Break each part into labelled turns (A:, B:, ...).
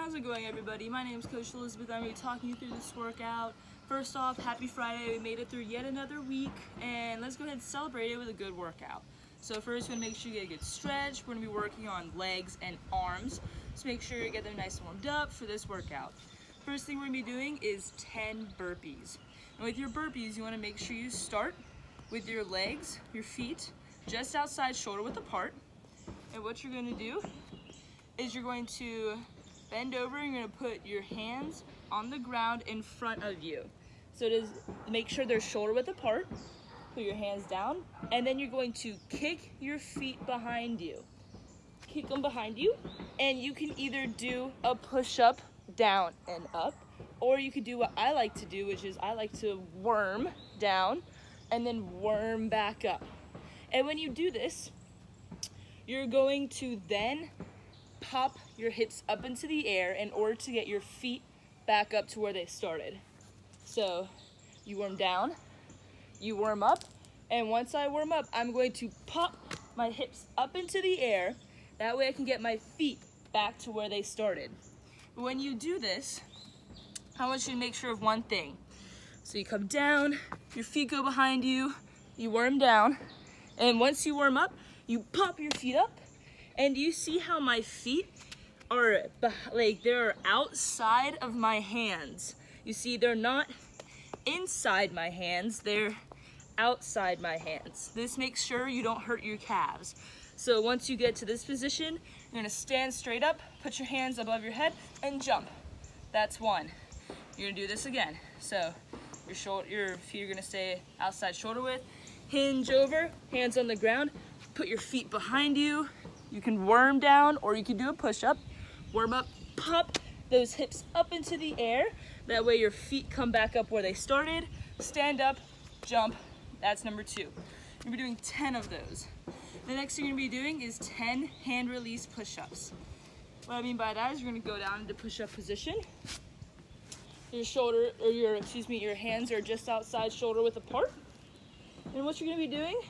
A: How's it going, everybody? My name is Coach Elizabeth. I'm going to be talking you through this workout. First off, happy Friday. We made it through yet another week, and let's go ahead and celebrate it with a good workout. So first, we're going to make sure you get a good stretch. We're going to be working on legs and arms, so make sure you get them nice and warmed up for this workout. First thing we're going to be doing is 10 burpees. And with your burpees, you want to make sure you start with your legs, your feet, just outside shoulder width apart. And what you're going to do is you're going to bend over and you're going to put your hands on the ground in front of you. So make sure they're shoulder width apart. Put your hands down, and then you're going to kick your feet behind you. Kick them behind you, and you can either do a push-up down and up, or you could do what I like to do, which is I like to worm down and then worm back up. And when you do this, you're going to then pop your hips up into the air in order to get your feet back up to where they started. So you worm down, you worm up, and once I worm up, I'm going to pop my hips up into the air. That way I can get my feet back to where they started. When you do this, I want you to make sure of one thing. So you come down, your feet go behind you, you worm down, and once you worm up, you pop your feet up. And do you see how my feet are they're outside of my hands? You see, they're not inside my hands, they're outside my hands. This makes sure you don't hurt your calves. So once you get to this position, you're gonna stand straight up, put your hands above your head, and jump. That's one. You're gonna do this again. So your feet are gonna stay outside shoulder width, hinge over, hands on the ground, put your feet behind you. You can worm down, or you can do a push-up. Worm up, pop those hips up into the air. That way your feet come back up where they started. Stand up, jump. That's number 2. You're gonna be doing 10 of those. The next thing you're gonna be doing is 10 hand release push-ups. What I mean by that is you're gonna go down into push-up position. Your hands are just outside shoulder width apart. And what you're gonna be doing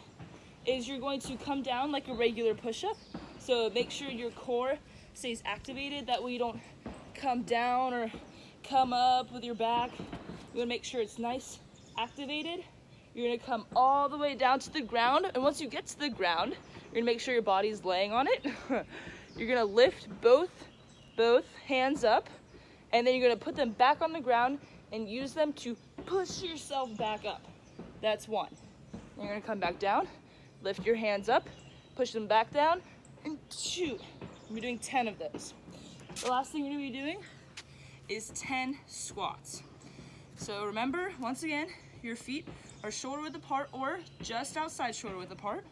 A: is you're going to come down like a regular push-up. So make sure your core stays activated. That way you don't come down or come up with your back. You wanna make sure it's nice, activated. You're gonna come all the way down to the ground. And once you get to the ground, you're gonna make sure your body's laying on it. You're gonna lift both hands up, and then you're gonna put them back on the ground and use them to push yourself back up. That's 1. You're gonna come back down, lift your hands up, push them back down, and 2. We're doing 10 of those. The last thing you're gonna be doing is 10 squats. So remember, once again, your feet are shoulder width apart or just outside shoulder width apart.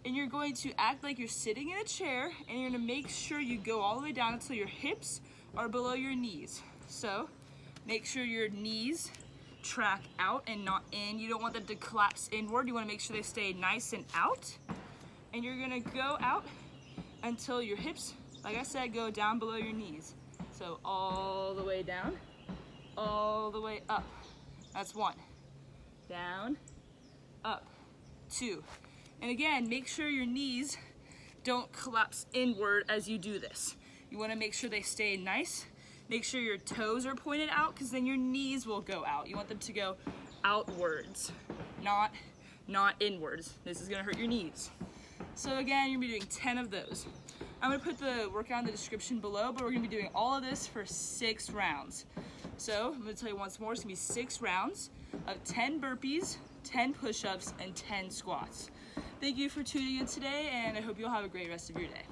A: And you're going to act like you're sitting in a chair, and you're gonna make sure you go all the way down until your hips are below your knees. So make sure your knees track out and not in. You don't want them to collapse inward. You wanna make sure they stay nice and out. And you're gonna go out until your hips, like I said, go down below your knees. So all the way down, all the way up. That's 1. Down, up, 2. And again, make sure your knees don't collapse inward as you do this. You wanna make sure they stay nice. Make sure your toes are pointed out, because then your knees will go out. You want them to go outwards, not inwards. This is gonna hurt your knees. So again, you're gonna be doing 10 of those. I'm gonna put the workout in the description below, but we're gonna be doing all of this for 6 rounds. So I'm gonna tell you once more, it's gonna be 6 rounds of 10 burpees, 10 push-ups, and 10 squats. Thank you for tuning in today, and I hope you'll have a great rest of your day.